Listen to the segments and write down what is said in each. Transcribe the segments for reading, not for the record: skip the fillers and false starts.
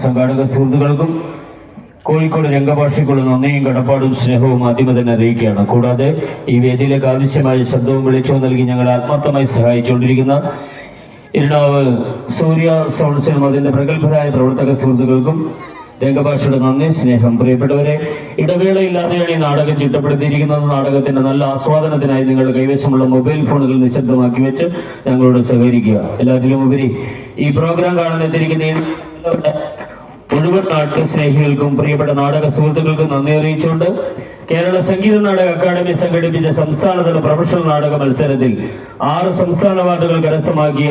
സംഘാടക സുഹൃത്തുക്കൾക്കും കോഴിക്കോട് രംഗഭാഷയ്ക്കുള്ള നന്ദിയും കടപ്പാടും സ്നേഹവും ആദ്യമേ തന്നെ അറിയിക്കുകയാണ്. കൂടാതെ ഈ വേദിയിലേക്ക് ആവശ്യമായ ശബ്ദവും വെളിച്ചവും നൽകി ഞങ്ങളെ ആത്മാർത്ഥമായി സഹായിച്ചുകൊണ്ടിരിക്കുന്ന ഇരിണാവ് സൂര്യ സൗണ്ട് സിനിമ അതിന്റെ പ്രഗത്ഭരായ പ്രവർത്തക സുഹൃത്തുക്കൾക്കും രംഗഭാഷയുടെ നന്ദി, സ്നേഹം. പ്രിയപ്പെട്ടവരെ, ഇടവേളയില്ലാതെയാണ് ഈ നാടകം ചിട്ടപ്പെടുത്തിയിരിക്കുന്നത്. നാടകത്തിന്റെ നല്ല ആസ്വാദനത്തിനായി നിങ്ങളുടെ കൈവശമുള്ള മൊബൈൽ ഫോണുകൾ നിശബ്ദമാക്കി വെച്ച് ഞങ്ങളോട് സഹകരിക്കുക. എല്ലാത്തിലും ഉപരി ഈ പ്രോഗ്രാം കാണാനെത്തിയിരിക്കുന്ന മുഴുവൻ നാട്ടു സ്നേഹികൾക്കും പ്രിയപ്പെട്ട നാടക സുഹൃത്തുക്കൾക്കും നന്ദി അറിയിച്ചുകൊണ്ട് കേരള സംഗീത നാടക അക്കാദമി സംഘടിപ്പിച്ച സംസ്ഥാനതല പ്രൊഫഷണൽ നാടക മത്സരത്തിൽ 6 സംസ്ഥാന അവാർഡുകൾ കരസ്ഥമാക്കിയ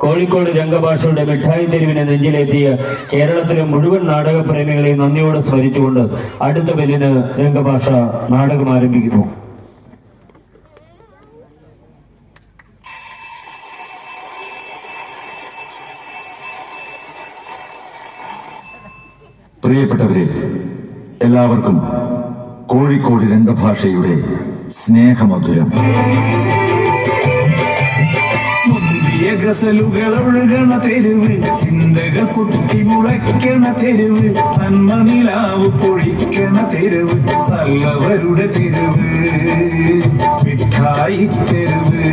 കോഴിക്കോട് രംഗഭാഷയുടെ മിഠായി തെരുവിനെ നെഞ്ചിലേറ്റിയ കേരളത്തിലെ മുഴുവൻ നാടക പ്രേമികളെയും നന്ദിയോടെ സ്മരിച്ചുകൊണ്ട് അടുത്ത ബെല്ലിന് രംഗഭാഷ നാടകം ആരംഭിക്കുന്നു. പ്രിയപ്പെട്ടവരെ, എല്ലാവർക്കും കോഴിക്കോട് രംഗഭാഷയുടെ സ്നേഹമധുരം. ഗസലുകൾ ഒഴുകണ തെരുവ്, ചിന്തകൾ കുട്ടി മുളയ്ക്കണ തെരുവ്, നന്മനിലാവ് പൊഴിക്കണ തെരുവ്, നല്ലവരുടെ തെരുവ്, മിഠായി തെരുവ്.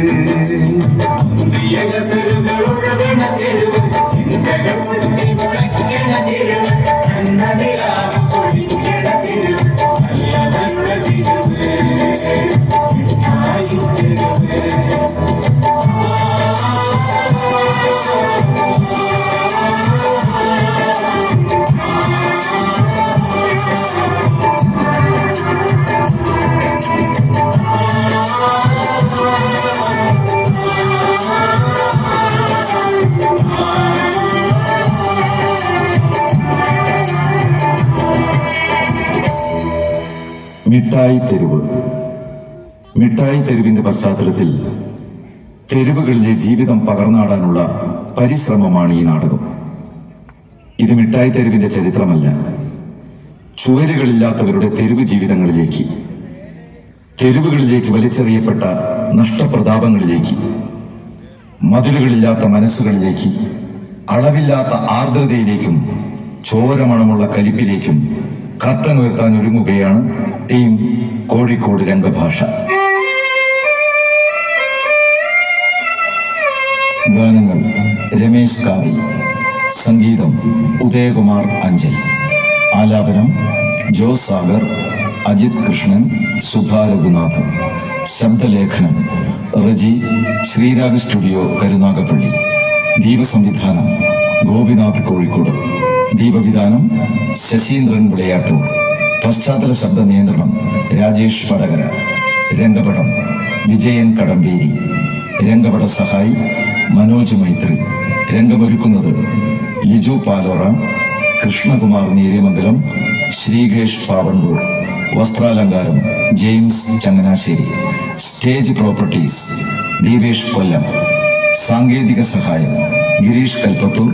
ഗസലുകൾ ഒഴുകണ തെരുവ്, ചിന്തകൾ കുട്ടി മുളയ്ക്കണ തെരുവ്, നന്മനിലാവ് പൊഴിക്കണ തെരുവ്, നല്ലവരുടെ തെരുവ്, മിഠായി തെരുവ്. മിഠായി തെരുവ്. മിഠായി തെരുവിന്റെ പശ്ചാത്തലത്തിൽ തെരുവുകളിലെ ജീവിതം പകർന്നാടാനുള്ള പരിശ്രമമാണ് ഈ നാടകം. ഇത് മിഠായി തെരുവിന്റെ ചരിത്രമല്ല, ചുവരുകളില്ലാത്തവരുടെ തെരുവ് ജീവിതങ്ങളിലേക്ക്, തെരുവുകളിലേക്ക് വലിച്ചെറിയപ്പെട്ട നഷ്ടപ്രതാപങ്ങളിലേക്ക്, മതിലുകളില്ലാത്ത മനസ്സുകളിലേക്ക്, അളവില്ലാത്ത ആർദ്രതയിലേക്കും ചോരമണമുള്ള കലിപ്പിലേക്കും കർട്ടൻ ഉയർത്താൻ ഒരുങ്ങുകയാണ് ടീം കോഴിക്കോട് രംഗഭാഷ. ഗാനങ്ങൾ രമേശ് കാവി, സംഗീതം ഉദയകുമാർ അഞ്ചൽ, ആലാപനം ജോസ് സാഗർ, അജിത് കൃഷ്ണൻ, സുധാ രഘുനാഥൻ, ശബ്ദലേഖനം റജി, ശ്രീരാഗ് സ്റ്റുഡിയോ കരുനാഗപ്പള്ളി, ദീപസംവിധാനം ഗോപിനാഥ് കോഴിക്കോട്, ദീപവിധാനം ശശീന്ദ്രൻ വിളയാട്ടൂർ, പശ്ചാത്തല ശബ്ദ നിയന്ത്രണം രാജേഷ് വടകര, രംഗപടം വിജയൻ കടമ്പേരി, രംഗപട സഹായി മനോജ് മൈത്രി, രംഗമൊരുക്കുന്നത് ലിജു പാലോറ, കൃഷ്ണകുമാർ നീരമംഗലം, ശ്രീകേഷ് പാവണ്ടൂർ, വസ്ത്രാലങ്കാരം James Changanassery, stage properties Deepesh Kollam, സാങ്കേതിക സഹായം ഗിരീഷ് കൽപ്പത്തൂർ,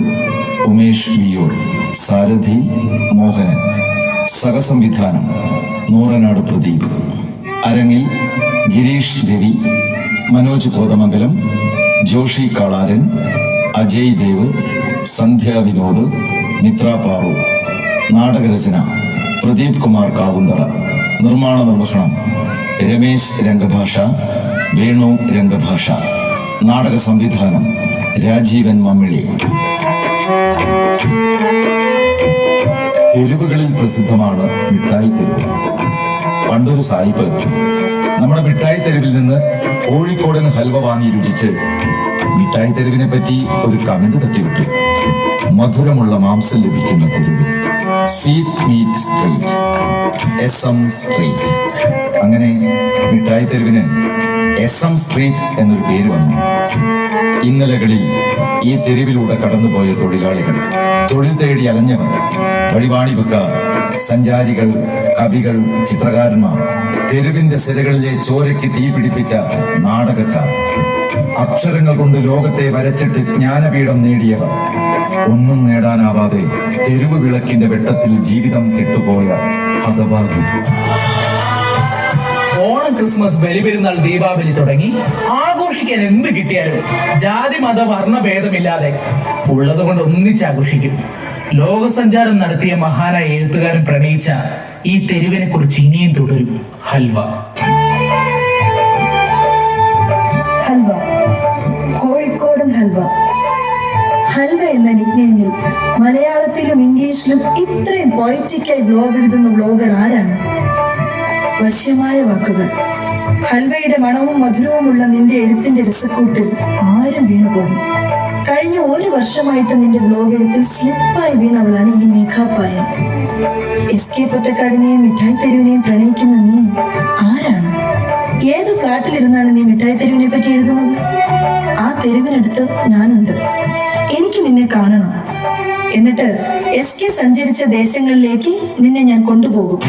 ഉമേഷ് വിയൂർ, സാരഥി മോഹനൻ, സഹസംവിധാനം നൂറനാട് പ്രദീപ്. അരങ്ങിൽ ഗിരീഷ് രവി, മനോജ് കോതമംഗലം, ജോഷി കാളാരൻ, അജയ് ദേവ്, സന്ധ്യ വിനോദ്, മിത്ര പാറു. നാടകരചന പ്രദീപ് കുമാർ കാവുന്തള. നിർമ്മാണ നിർവഹണം രമേശ് രംഗഭാഷ, വേണു രംഗഭാഷ. നാടക സംവിധാനം രാജീവൻ മമ്മിളി. തെരുവുകളിൽ പ്രസിദ്ധമാണ് മിഠായി തെരുവ്. പണ്ടൊരു സായിപ്പ് നമ്മുടെ മിഠായി തെരുവിൽ നിന്ന് കോഴിക്കോടൻ ഹൽവ വാങ്ങി രുചിച്ച് മിഠായി തെരുവിനെ പറ്റി ഒരു കമന്റ് തട്ടിവിട്ടു. മധുരമുള്ള മാംസം ലഭിക്കുന്ന തെരുവ്, sweet meat street, SM street. അങ്ങനെ മിഠായി തെരുവിന് SM സ്ട്രീറ്റ് എന്നൊരു പേര് വന്നു. ഇന്നലകളിൽ ഈ തെരുവിലൂടെ കടന്നുപോയ തൊഴിലാളികൾ, തൊഴിൽ തേടി അലഞ്ഞവർ, വഴിവാണിപ്പുകാർ, സഞ്ചാരികൾ, കവികൾ, ചിത്രകാരന്മാർ, തെരുവിന്റെ സിരകളിലെ ചോരയ്ക്ക് തീ പിടിപ്പിച്ച നാടകക്കാർ, അക്ഷരങ്ങൾ കൊണ്ട് ലോകത്തെ വരച്ചിട്ട് ജ്ഞാനപീഠം നേടിയവർ, ഒന്നും നേടാനാവാതെ തെരുവ് വിളക്കിന്റെ വെട്ടത്തിൽ ജീവിതം കെട്ടുപോയ ഹതഭാഗ്യം. ഓണം, ക്രിസ്മസ്, ബലിപെരുന്നാൾ, ദീപാവലി തുടങ്ങി ആഘോഷിക്കാൻ എന്ത് കിട്ടിയാലും ജാതി മത വർണ്ണ ഭേദമില്ലാതെ ഉള്ളത് കൊണ്ട് ഒന്നിച്ചാഘോഷിക്കും. ലോകസഞ്ചാരം നടത്തിയ മഹാനായ എഴുത്തുകാരൻ പ്രണയിച്ച ഈ തെരുവിനെ കുറിച്ച് ഇനിയും തുടരും ഹൽവ. ഹൽവ, കോഴിക്കോടൻ ഹൽവ. ഹൽവ എന്ന നിക്നെയിമിൽ മലയാളത്തിലും ഇംഗ്ലീഷിലും ഇത്രയും പോയറ്റിക്കായി ബ്ലോഗ് എഴുതുന്ന ബ്ലോഗർ ആരാണ്? വശ്യമായ വാക്കുകൾ, ഹൽവയുടെ മണവും മധുരവുമുള്ള നിന്റെ എഴുത്തിന്റെ രസക്കൂട്ടിൽ ആരും വീണുപോകും. കഴിഞ്ഞ 1 വർഷമായിട്ട് നിന്റെ ബ്ലോഗ് എഴുത്തിൽ സ്ലിപ്പായി വീണവളാണ് ഈ മേഘാപ്പായൻ. SK പൊറ്റക്കാടിനെയും മിഠായി തെരുവിനെയും പ്രണയിക്കുന്ന നീ ആരാണ്? ഏത് ഫ്ലാറ്റിലിരുന്നാണ് നീ മിഠായി തെരുവിനെ പറ്റി എഴുതുന്നത്? ആ തെരുവിനടുത്ത് ഞാനുണ്ട്. എനിക്ക് നിന്നെ കാണണം. എന്നിട്ട് SK സഞ്ചരിച്ച ദേശങ്ങളിലേക്ക് നിന്നെ ഞാൻ കൊണ്ടുപോകും.